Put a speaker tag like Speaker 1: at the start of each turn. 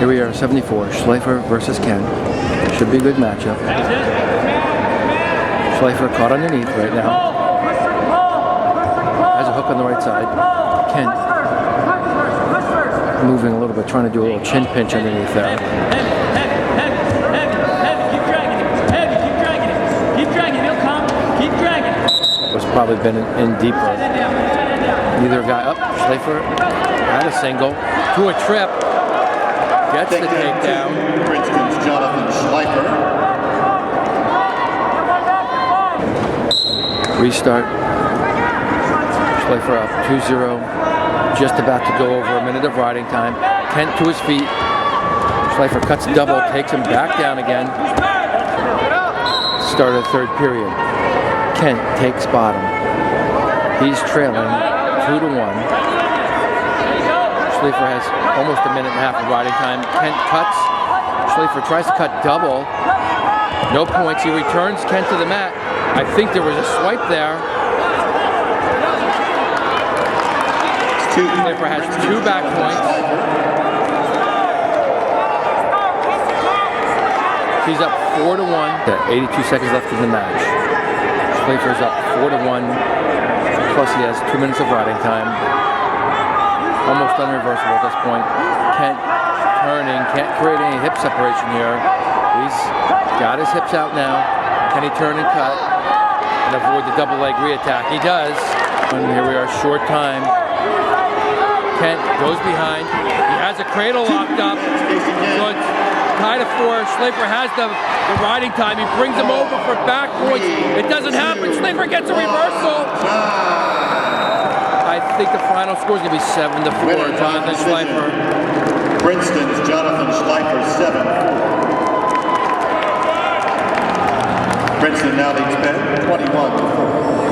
Speaker 1: Here we are, 74, Schleifer versus Ken. Should be a good matchup. Schleifer caught underneath right now. Has a hook on the right side. Ken moving a little bit, trying to do a little chin pinch underneath there. Was probably been in deeper. Neither guy up. Schleifer had a single to a trip. Gets the takedown.
Speaker 2: Princeton's Jon Schleifer.
Speaker 1: Restart. Schleifer up 2-0. Just about to go over a minute of riding time. Kent to his feet. Schleifer cuts double, takes him back down again. Start of the third period. Kent takes bottom. He's trailing 2-1. Schleifer has almost a minute and a half of riding time. Kent cuts. Schleifer tries to cut double. No points. He returns Kent to the mat. I think there was a swipe there. Schleifer has 2 back points. He's up 4-1. 82 seconds left in the match. Schleifer's up 4-1. Plus he has 2 minutes of riding time. Almost unreversible at this point. Kent turning, can't create any hip separation here. He's got his hips out now. Can he turn and cut and avoid the double leg reattack? He does. And here we are, short time. Kent goes behind. He has a cradle locked up. So it's tied to 4. Schleifer has the riding time. He brings him over for back points. It doesn't happen. Schleifer gets a reversal. I think the final score is going to be 7-4. Jonathan Schleifer.
Speaker 2: Princeton's Jon Schleifer 7-4. Princeton now leads Penn 21-4.